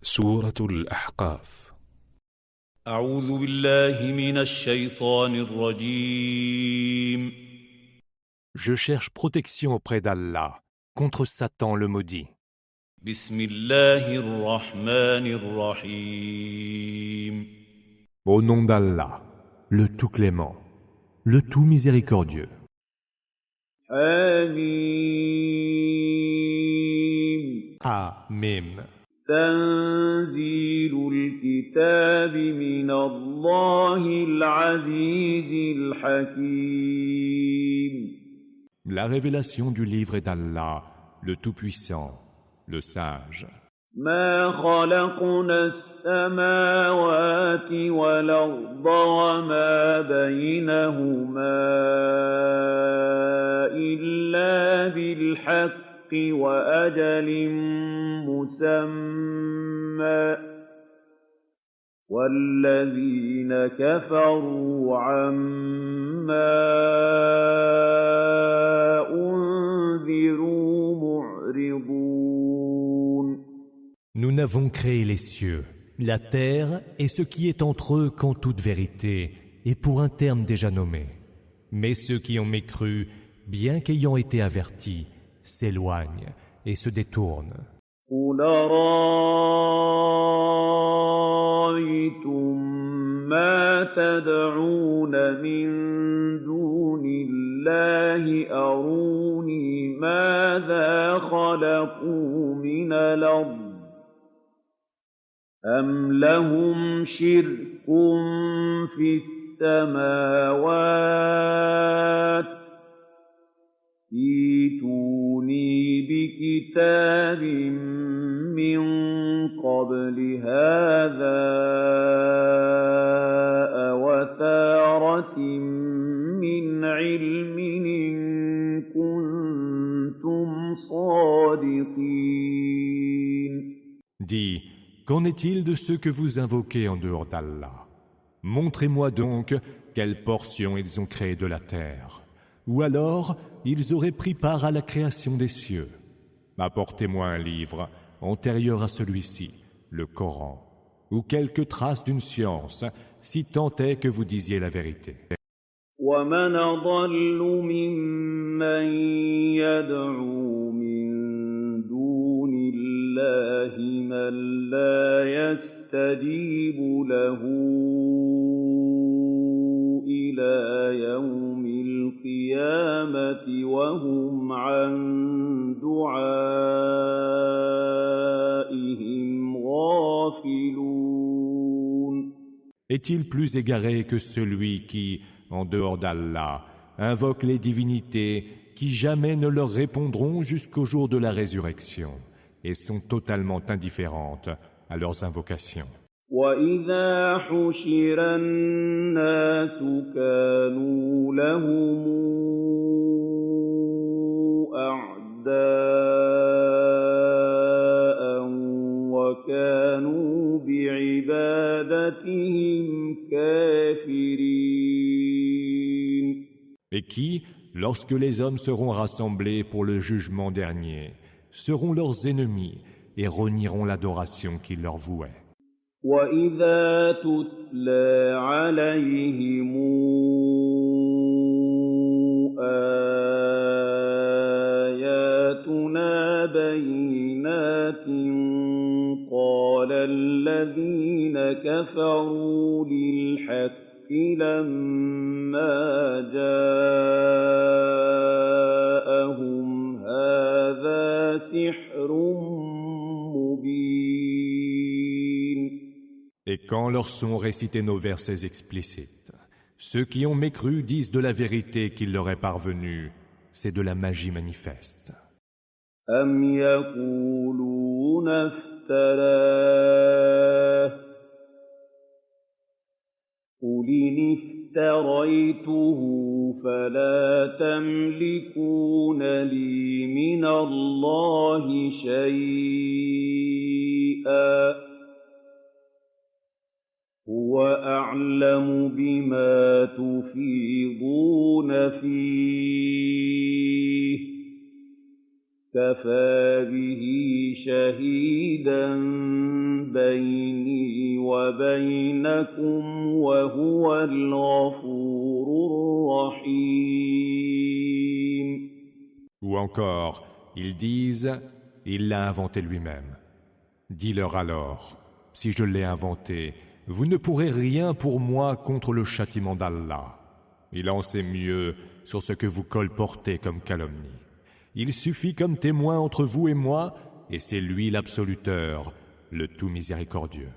سورة الأحقاف. أعوذ بالله من الشيطان الرجيم. Je cherche protection auprès d'Allah contre Satan le maudit. بسم الله الرحمن الرحيم. Au nom d'Allah, le tout clément, le tout miséricordieux. آمين. Amen. تنزيل الكتاب من الله العزيز الحكيم. La révélation du livre est d'Allah, le tout-puissant, le sage. ما خلقنا السماوات والأرض وما بينهما إلا بالحق وأجل مسمى والذين كفروا عما أنذروا معرضون. Nous n'avons créé les cieux, la terre et ce qui est entre eux qu'en toute vérité et pour un terme déjà nommé. Mais ceux qui ont mécru, bien qu'ayant été avertis, s'éloignent et se détournent. قُلْ أَرَأَيْتُم مَّا تَدْعُونَ مِن دُونِ اللَّهِ أَرُونِي مَاذَا خَلَقُوا مِنَ الْأَرْضِ أَمْ لَهُمْ شِرْكٌ فِي السَّمَاوَاتِ ائْتُونِي بِكِتَابٍ مِّن قَبْلِ هَٰذَا أَوْ أَثَارَةٍ مِّنْ عِلْمٍ إِن كُنتُمْ صَادِقِينَ. Dis, qu'en est-il de ceux que vous invoquez en dehors d'Allah? Montrez-moi donc quelle portion ils ont créée de la terre. Ou alors, ils auraient pris part à la création des cieux. Apportez-moi un livre antérieur à celui-ci, le Coran, ou quelques traces d'une science, si tant est que vous disiez la vérité. وَمَنْ أَضَلُّ مِمَّن يَدْعُو مِن دُونِ اللَّهِ مَن لَّا يَسْتَجِيبُ لَهُ إِلَىٰ يَوْمِ الْقِيَامَةِ وَهُمْ عَن دُعَائِهِمْ غَافِلُونَ. Est-il plus égaré que celui qui, en dehors d'Allah, invoque les divinités qui jamais ne leur répondront jusqu'au jour de la résurrection et sont totalement indifférentes à leurs invocations? وَإِذَا حُشِرَ النَّاسُ كَانُوا لَهُمْ أَعْدَاءً وَكَانُوا بِعِبَادَتِهِمْ كَافِرِينَ. Et qui, lorsque les hommes seront rassemblés pour le jugement dernier, seront leurs ennemis et renieront l'adoration qu'ils leur vouaient. وَإِذَا تُتْلَىٰ عَلَيْهِمْ آيَاتُنَا بَيِّنَاتٍ قَالَ الَّذِينَ كَفَرُوا لِلْحَقِّ لَمَّا جَاءَهُمْ هَٰذَا سِحْرٌ مُّبِينٌ. Et quand leur sont récités nos versets explicites, ceux qui ont mécru disent de la vérité qu'il leur est parvenue, c'est de la magie manifeste. أَمْ يَقُولُونَ افْتَرَاهُ قُلِ إِنِ افْتَرَيْتُهُ فَلَا تَمْلِكُونَ لِي مِنَ اللَّهِ شَيْئًا هُوَ أَعْلَمُ بِمَا تُفِيضُونَ فِيهِ كَفَىٰ بِهِ شَهِيدًا بيني وبينكم وهو الغفور الرحيم. Ou encore, ils disent, il l'a inventé lui-même. Dis-leur alors, si je l'ai inventé, vous ne pourrez rien pour moi contre le châtiment d'Allah. Il en sait mieux sur ce que vous colportez comme calomnie. Il suffit comme témoin entre vous et moi, et c'est lui l'absoluteur, le tout miséricordieux.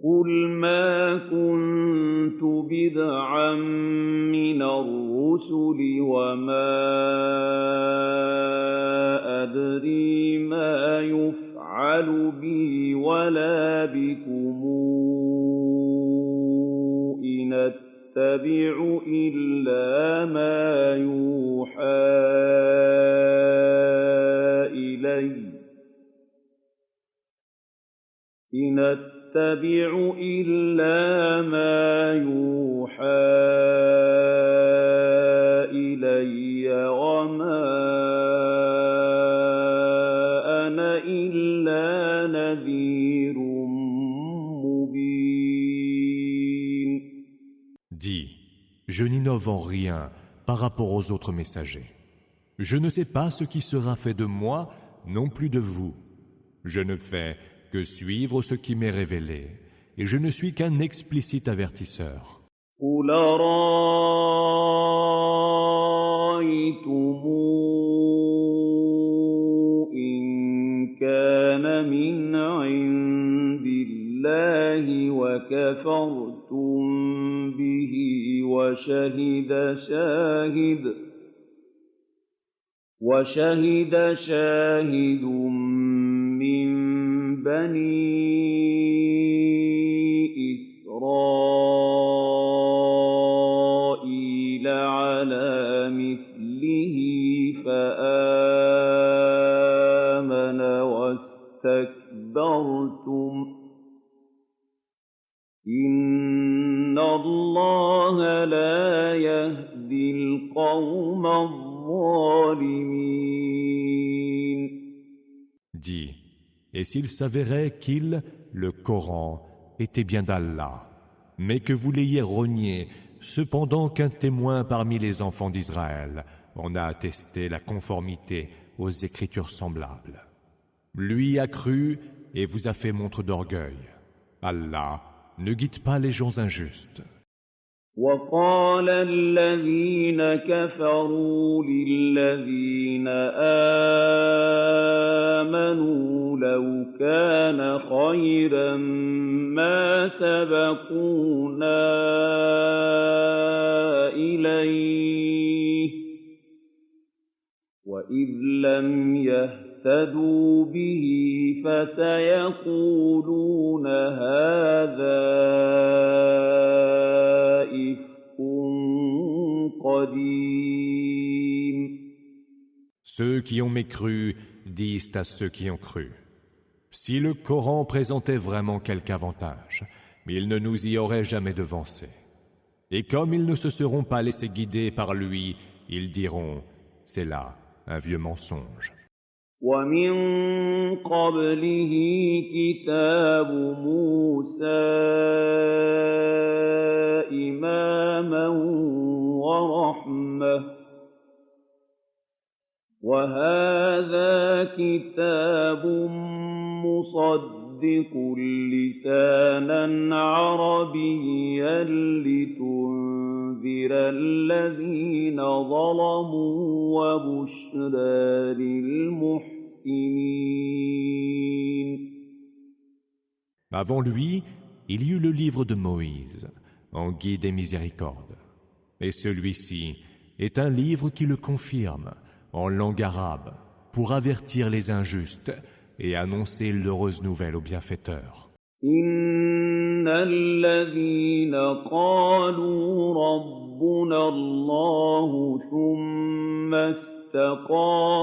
قل ما كنت بدعا من الرسل وما أدري ما يفعل بي ولا بكم إن أتبع إلا ما يوحى إلي إن أتبع إلا ما يوحى إلي وما أنا إلا نذير مبين. Dis, je n'innove en rien par rapport aux autres messagers. Je ne sais pas ce qui sera fait de moi, non plus de vous. Je ne fais que suivre ce qui m'est révélé, et je ne suis qu'un explicite avertisseur. قُلْ أَرَأَيْتُمْ إِنْ كَانَ مِنْ عِنْدِ اللَّهِ وَكَفَرْتُمْ بِهِ وشهد شاهد من بني إسرائيل على مثله فآمن واستكبرتم إن الله لا يهدي القوم الظالمين. Dis, et s'il s'avérait qu'il, le Coran, était bien d'Allah, mais que vous l'ayez renié, cependant qu'un témoin parmi les enfants d'Israël en a attesté la conformité aux écritures semblables. Lui a cru et vous a fait montre d'orgueil. Allah ne guide pas les gens injustes. وقال الذين كفروا للذين آمنوا لو كان خيرا ما سبقونا إليه وإذ لم يهتدوا به فسيقولون هذا Ceux qui ont mécru disent à ceux qui ont cru, si le Coran présentait vraiment quelque avantage, ils ne nous y auraient jamais devancés. Et comme ils ne se seront pas laissés guider par lui, ils diront, c'est là un vieux mensonge. ومن قبله كتاب موسى إماما ورحمة وهذا كتاب مصدق لسانا عربيا لتنذر الذين ظلموا وبشرى للمحسنين. Avant lui, il y eut le livre de Moïse, en guide et miséricorde. Et celui-ci est un livre qui le confirme, en langue arabe, pour avertir les injustes et annoncer l'heureuse nouvelle aux bienfaiteurs. إن الذين قالوا ربنا الله ثم استقاموا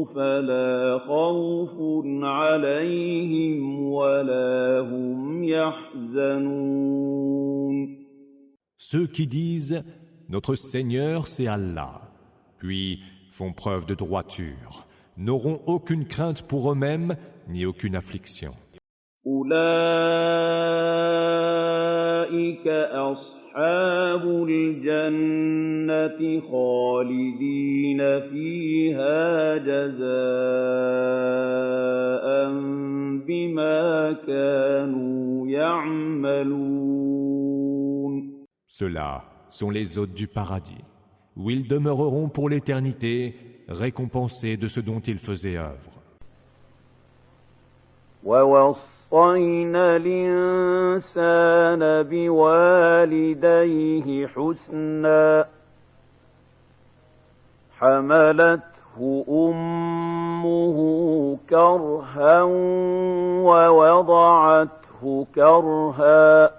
فلا خوف عليهم ولا هم يحزنون. Ceux qui disent « Notre Seigneur, c'est Allah », puis font preuve de droiture, n'auront aucune crainte pour eux-mêmes ni aucune affliction. أُولَٰئِكَ أَصْحَابُ الْجَنَّةِ خَالِدِينَ فِيهَا جَزَاءً بِمَا كَانُوا يَعْمَلُونَ. Ceux-là sont les hôtes du paradis, où ils demeureront pour l'éternité, récompensés de ce dont ils faisaient œuvre. وَوَصَّيْنَا الْإِنسَانَ بِوَالِدَيْهِ حُسْنًا ۖ حَمَلَتْهُ أُمُّهُ كَرْهًا وَوَضَعَتْهُ كَرْهًا ۖ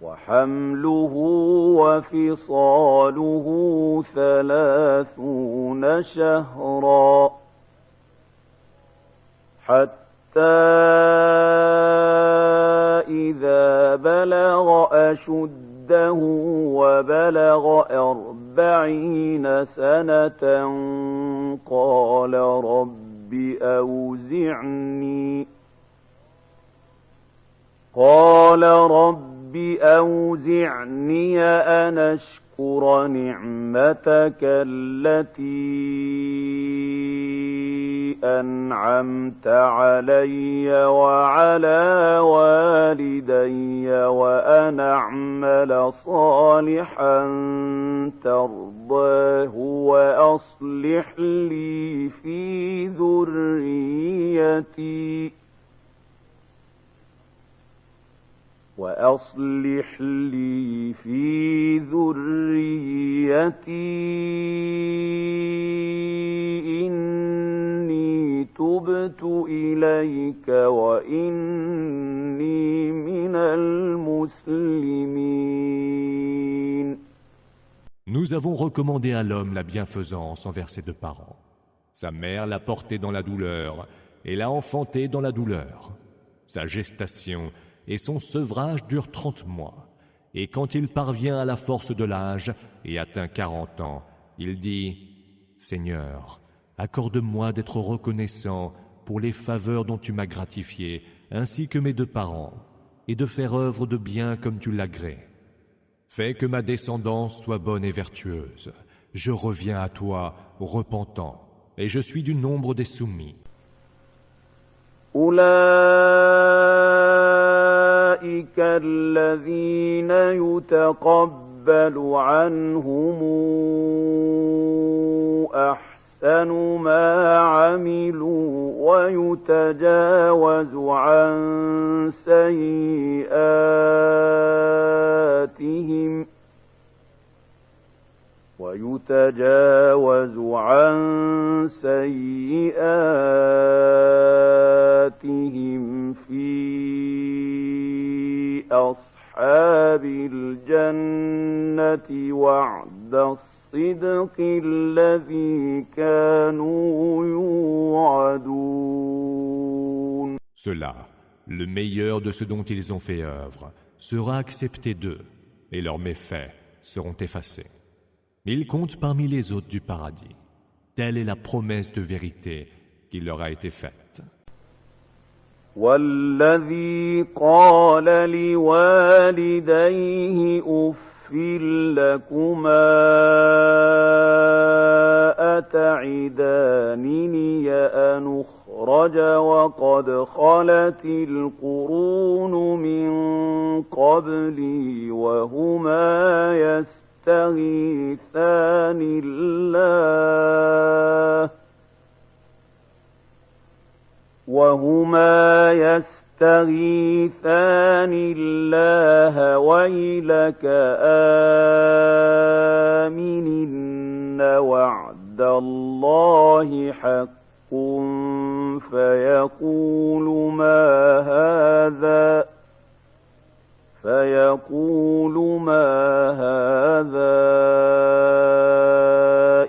وَحَمْلُهُ وَفِصَالُهُ 30 شهرا حتى إذا بلغ أشده وبلغ 40 سنة قال رب أوزعني أن أشكر نعمتك التي أنعمت علي وعلى والدي وأن أعمل صالحا ترضاه وأصلح لي في ذريتي إني تبت إليك وإني من المسلمين. Nous avons recommandé à l'homme la bienfaisance envers ses deux parents. Sa mère l'a porté dans la douleur et l'a enfanté dans la douleur. Sa gestation et son sevrage durent 30 mois. Et quand il parvient à la force de l'âge et atteint 40 ans, il dit « Seigneur, accorde-moi d'être reconnaissant pour les faveurs dont tu m'as gratifié, ainsi que mes deux parents, et de faire œuvre de bien comme tu l'agrées. Fais que ma descendance soit bonne et vertueuse. Je reviens à toi repentant, et je suis du nombre des soumis. » أولئك الذين يتقبل عنهم أحسن ما عملوا ويتجاوز عن سيئاتهم في أصحاب الجنة وعد الصدق الذي كانوا يوعدون. Cela, le meilleur de ce dont ils ont fait œuvre, sera accepté d'eux, et leurs méfaits seront effacés. Ils comptent parmi les hôtes du paradis. Telle est la promesse de vérité qui leur a été faite. والذي قال لوالديه أف لكما أتعدانني أن أخرج وقد خلت القرون من قبلي وهما يستغيثان الله ويلك آمن إن وعد الله حق فيقول ما هذا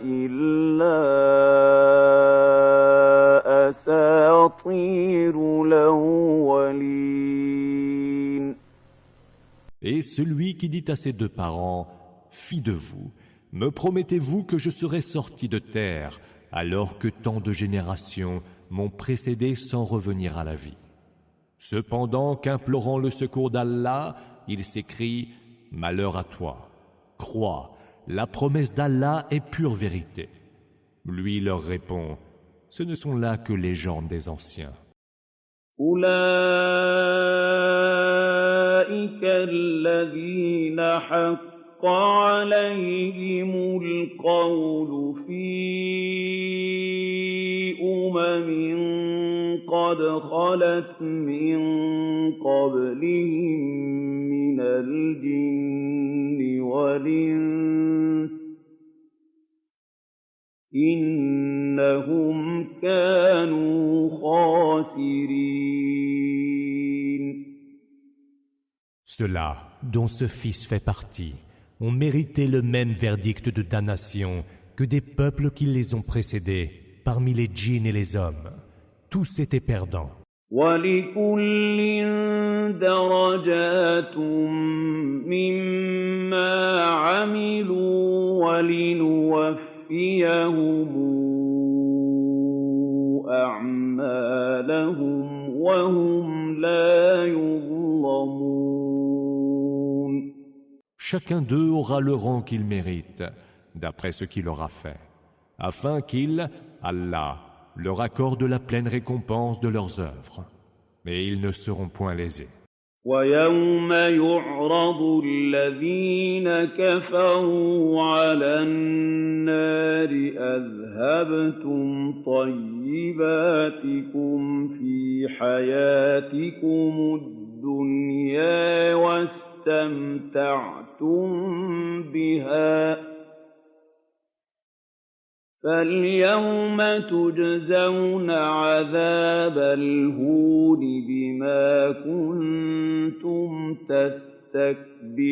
إلا أساطير الأولين. Et celui qui dit à ses deux parents, « Fi de vous, me promettez-vous que je serai sorti de terre alors que tant de générations m'ont précédé sans revenir à la vie ?» Cependant qu'implorant le secours d'Allah, il s'écrie « Malheur à toi ! Crois, la promesse d'Allah est pure vérité. » Lui leur répond « Ce ne sont là que légendes des anciens. » أولئك الذين حق عليهم القول في قد خلت من قبلهم من الجن والإنس إنهم كانوا خاسرين. Ceux-là, dont ce fils fait partie, ont mérité le même verdict de damnation que des peuples qui les ont précédés, parmi les djinns et les hommes. Tous étaient perdants. وَلِكُلٍّ دَرَجَاتٌ مِّمَّا عَمِلُوا وَلِنُوَفِّيَهُمْ أَعْمَالَهُمْ وَهُمْ لَا يُظْلَمُونَ. Chacun d'eux aura le rang qu'il mérite, d'après ce qu'il aura fait, afin qu'il, Allah, leur accorde la pleine récompense de leurs œuvres, mais ils ne seront point lésés. وَيَوْمَ يُعْرَضُ الَّذِينَ كَفَرُوا عَلَى النَّارِ أَذْهَبْتُمْ طَيِّبَاتِكُمْ فِي حَيَاتِكُمُ الدُّنْيَا وَاسْتَمْتَعْتُمْ بِهَا فَالْيَوْمَ تُجْزَوْنَ عَذَابَ الْهُونِ بِمَا كُنتُمْ تَسْتَكْبِرُونَ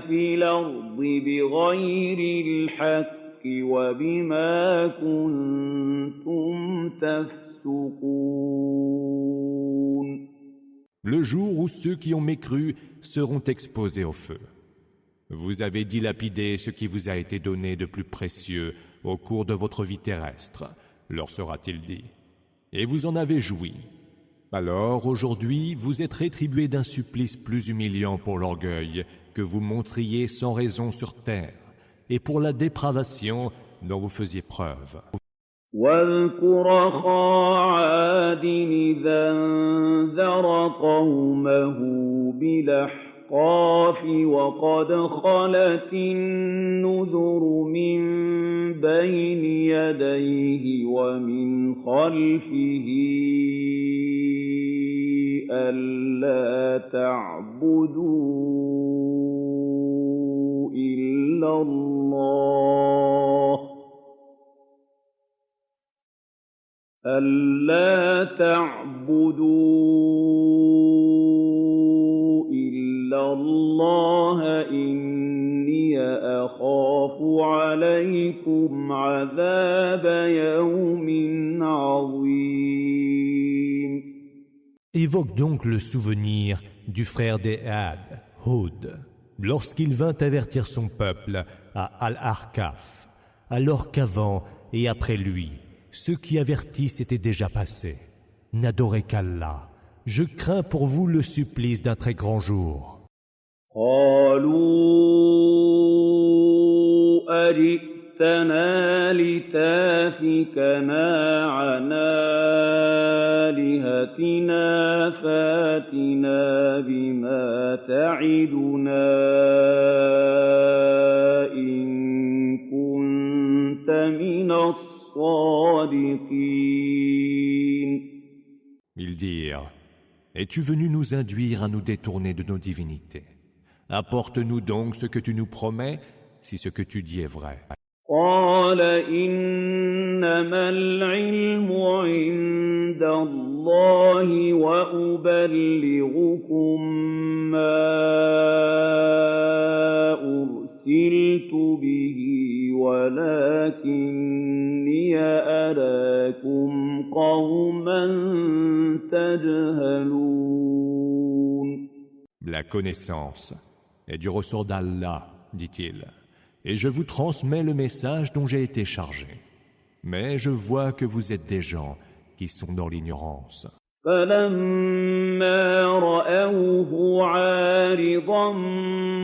فِي الْأَرْضِ بِغَيْرِ الْحَقِّ وَبِمَا كُنتُمْ تَفْسُقُونَ. Le jour où ceux qui ont mécru seront exposés au feu. Vous avez dilapidé ce qui vous a été donné de plus précieux au cours de votre vie terrestre, leur sera-t-il dit, et vous en avez joui. Alors, aujourd'hui, vous êtes rétribués d'un supplice plus humiliant pour l'orgueil que vous montriez sans raison sur terre, et pour la dépravation dont vous faisiez preuve. واذكر أخا عاد إذا انذر قومه بالأحقاف وقد خلت النذر من بين يديه ومن خلفه ألا تعبدوا إلا الله ألا تعبدوا إلا الله إني أخاف عليكم عذاب يوم عظيم. Évoque donc le souvenir du frère des Had, Hud, lorsqu'il vint avertir son peuple à Al-Ahqaf, alors qu'avant et après lui, ceux qui avertissent étaient déjà passés. N'adorez qu'Allah. Je crains pour vous le supplice d'un très grand jour. قالوا أجئتنا لتافكنا عن آلهتنا فاتنا بما تعدنا إن كنت من Ils dirent, es-tu venu nous induire à nous détourner de nos divinités? Apporte-nous donc ce que tu nous promets, si ce que tu dis est vrai. قال إنما العلم عند الله وأبلغكم ما أرسلت به ولكني أراكم قوما تجهلون. La connaissance est du ressort d'Allah, dit-il, et je vous transmets le message dont j'ai été chargé. Mais je vois que vous êtes des gens qui sont dans l'ignorance. فَلَمَّا رَأَوْهُ عَارِضًا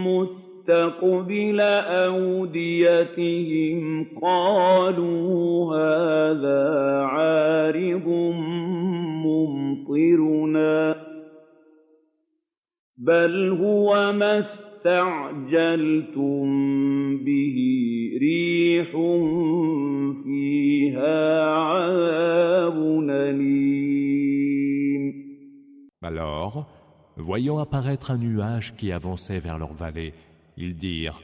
مُّسْتَقْبِلَ أَوْدِيَتِهِمْ قَالُوا هَٰذَا عَارِضٌ مُّمْطِرُنَا ۚ بَلْ هُوَ مَا اسْتَعْجَلْتُم بِهِ رِيحٌ فِيهَا عَذَابٌ أَلِيمٌ. Alors, voyant apparaître un nuage qui avançait vers leur vallée, ils dirent :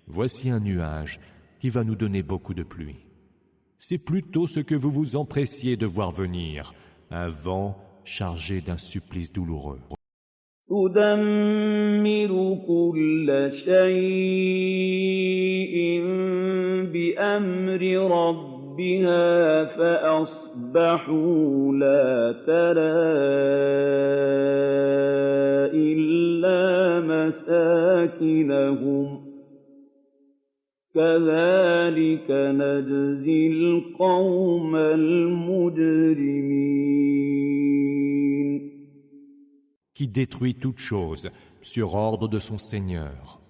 Voici un nuage qui va nous donner beaucoup de pluie. C'est plutôt ce que vous vous empressiez de voir venir, un vent chargé d'un supplice douloureux. تُدَمِّرُ كُلَّ شَيْءٍ بِأَمْرِ رَبِّهَا فَأَصْبَحُوا لَا تَرَىٰ إِلَّا مَسَاكِنَهُمْ ۚ كَذَٰلِكَ نَجْزِي الْقَوْمَ الْمُجْرِمِينَ. Qui détruit toute chose sur ordre de son Seigneur.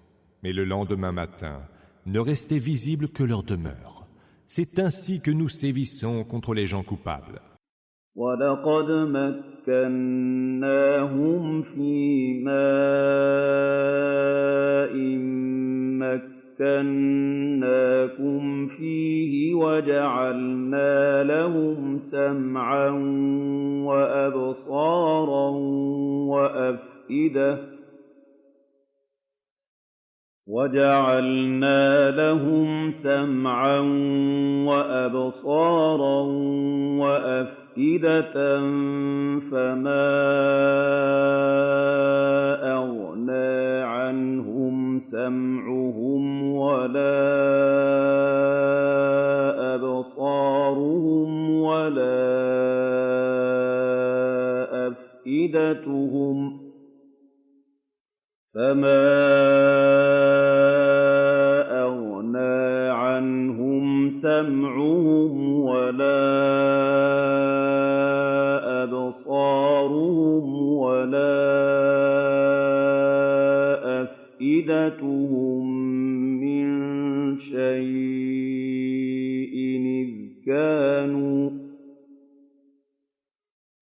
Mais le lendemain matin, ne restait visible que leur demeure. C'est ainsi que nous sévissons contre les gens coupables. وَلَقَدْ مَكَّنَّاهُمْ فِي مَاءٍ مَّكَّنَّاكُمْ فِيهِ وَجَعَلْنَا لَهُمْ سَمْعًا وَأَبْصَارًا وَأَفْئِدَةً فَمَا أَغْنَىٰ عَنْهُمْ سَمْعُهُمْ وَلَا أَبْصَارُهُمْ وَلَا أَفْئِدَتُهُمْ مِّن شَيْءٍ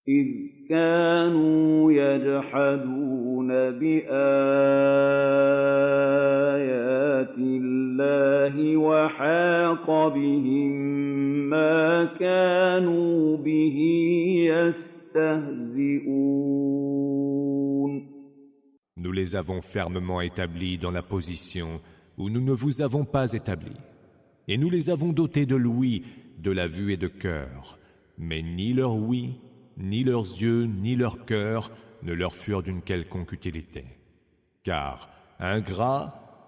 إِذْ كَانُوا يَجْحَدُونَ بِآيَاتِ اللَّهِ وَحَاقَ بِهِم مَّا كَانُوا بِهِ يَسْتَهْزِئُونَ. Nous les avons fermement établis dans la position où nous ne vous avons pas établis. Et nous les avons dotés de l'ouïe, de la vue et de cœur. Mais ni leur ouïe, ni leurs yeux, ni leur cœur ne leur furent d'une quelconque utilité. Car, ingrats,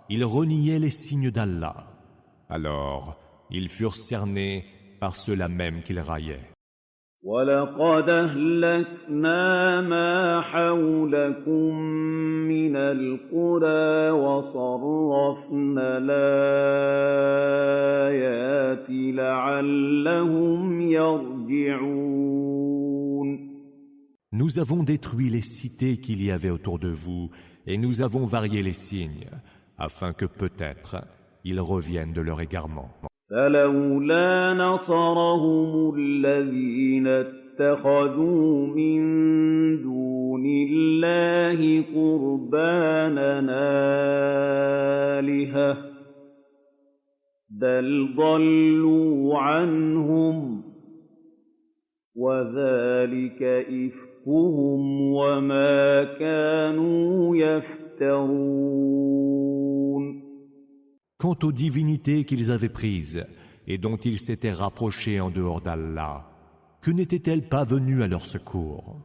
ils reniaient les signes d'Allah. Alors, ils furent cernés par ceux-là même qu'ils raillaient. وَلَقَدْ أَهْلَكْنَا مَا حَوْلَكُم مِّنَ الْقُرَىٰ وَصَرَّفْنَا الْآيَاتِ لَعَلَّهُمْ يَرْجِعُونَ. Nous avons détruit les cités qu'il y avait autour de vous et nous avons varié les signes afin que peut-être ils reviennent de leur égarement. فَلَوْلَا نَصَرَهُمُ الَّذِينَ اتَّخَذُوا مِن دُونِ اللَّهِ قُرْبَانًا آلِهَةً ۖ بَلْ ضَلُّوا عَنْهُمْ ۚ وَذَٰلِكَ إِفْكُهُمْ وَمَا كَانُوا يَفْتَرُونَ. Quant aux divinités qu'ils avaient prises et dont ils s'étaient rapprochés en dehors d'Allah, que n'étaient-elles pas venues à leur secours?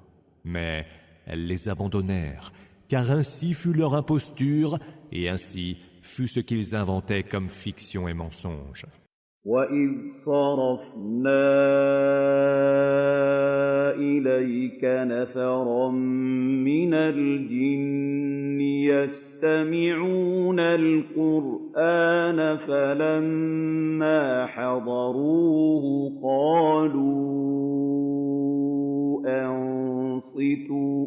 Mais elles les abandonnèrent, car ainsi fut leur imposture et ainsi fut ce qu'ils inventaient comme fiction et mensonge. وَإِذْ صَرَفْنَا إِلَيْكَ نَفَرًا مِّنَ الْجِنِّ يَسْتَمِعُونَ الْقُرْآنَ فَلَمَّا حَضَرُوهُ قَالُوا أنصتوا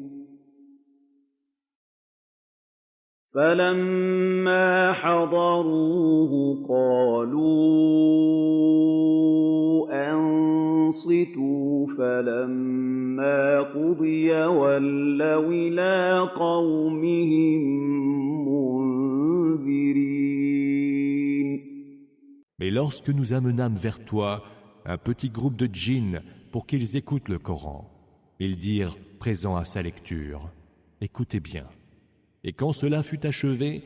فلما حضروه قالوا أنصتوا فلما قضي ولوا إلى قومهم منذرين. Mais lorsque nous amenâmes vers toi un petit groupe de djinns pour qu'ils écoutent le Coran, ils dirent, présents à sa lecture, « Écoutez bien ». Et quand cela fut achevé,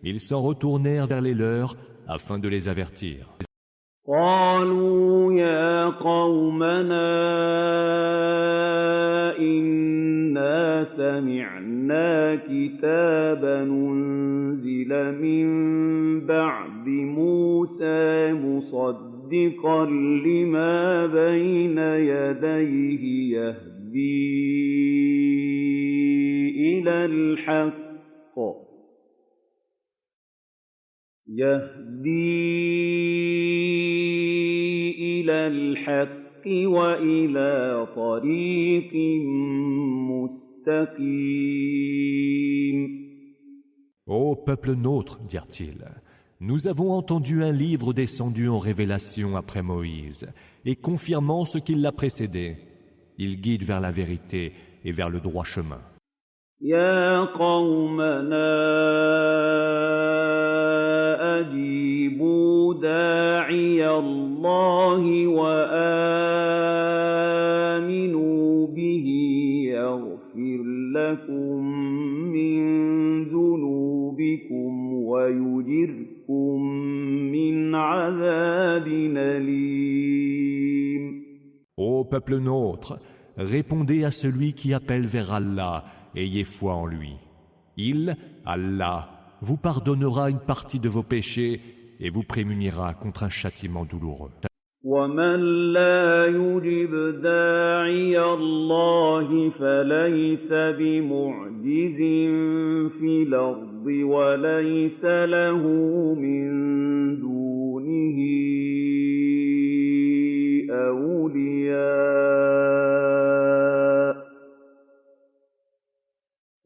ils s'en retournèrent vers les leurs afin de les avertir. قالوا يا قومنا إنا سمعنا كتابا أنزل من بعد موسى مصدقا لما بين يديه يهدي إلى الحق وإلى طريق مستقيم. Ô peuple nôtre, dirent-ils, nous avons entendu un livre descendu en révélation après Moïse, et confirmant ce qui l'a précédé, il guide vers la vérité et vers le droit chemin. يا قومنا أجيبوا داعي الله وآمنوا به يغفر لكم من ذنوبكم ويجركم من عذاب أليم. Ô peuple nôtre, répondez à celui qui appelle vers Allah, ayez foi en lui. Il, Allah, vous pardonnera une partie de vos péchés et vous prémunira contre un châtiment douloureux. ومن لا يجب داعي الله فليس بمعجز في الأرض وليس له من دونه أولياء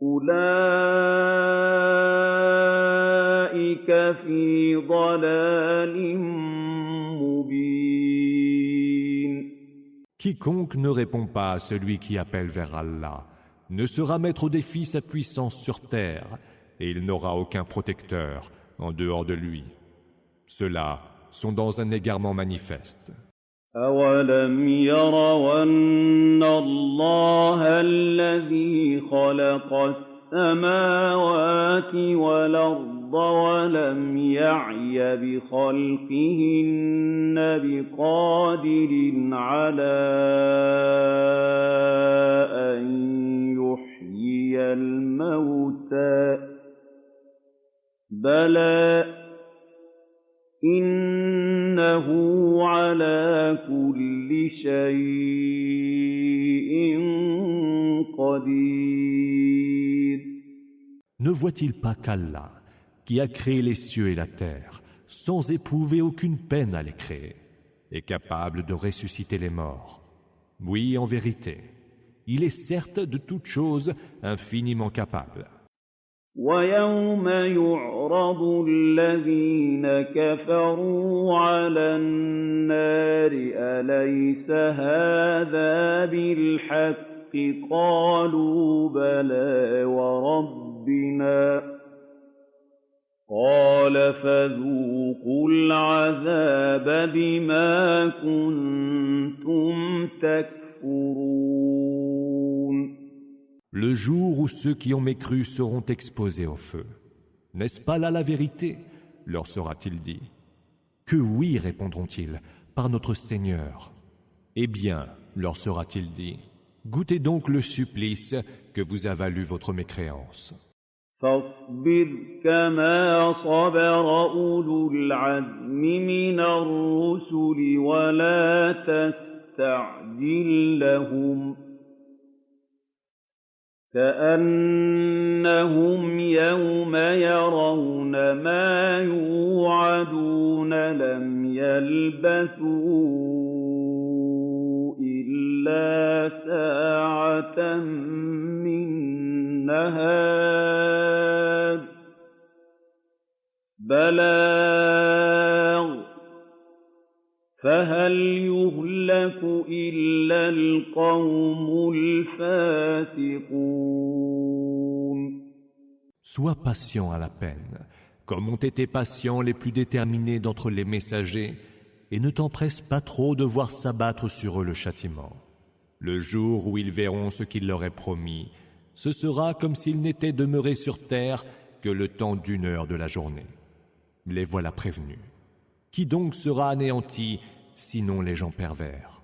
أولئك في ضلال مبين. Quiconque ne répond pas à celui qui appelle vers Allah ne sera mettre au défi sa puissance sur terre et il n'aura aucun protecteur en dehors de lui. Ceux-là sont dans un égarement manifeste. أولم يروا أن الله الذي خلق السماوات والأرض ولم يعي بخلقهن بقادر على أن يحيي الموتى بلى إنه على كل شيء قدير. Ne voit-il pas qu'Allah, qui a créé les cieux et la terre, sans éprouver aucune peine à les créer, est capable de ressusciter les morts? Oui, en vérité, il est certes de toutes choses infiniment capable. ويوم يعرض الذين كفروا على النار أليس هذا بالحق قالوا بلى وربنا قال فذوقوا العذاب بما كنتم تكفرون. Le jour où ceux qui ont mécru seront exposés au feu. N'est-ce pas là la vérité? Leur sera-t-il dit. Que oui, répondront-ils, par notre Seigneur. Eh bien, leur sera-t-il dit, goûtez donc le supplice que vous a valu votre mécréance. فاصبر كما صبر أولو العزم من الرسل ولا تستعجل لهم كأنهم يوم يرون ما يوعدون لم يلبثوا إلا ساعة من نهار بلاغ فهل يهلك إلا القوم الفاسقون. Sois patient à la peine, comme ont été patients les plus déterminés d'entre les messagers, et ne t'empresse pas trop de voir s'abattre sur eux le châtiment. Le jour où ils verront ce qu'il leur est promis, ce sera comme s'ils n'étaient demeurés sur terre que le temps d'1 heure de la journée. Les voilà prévenus. Qui donc sera anéanti, sinon les gens pervers?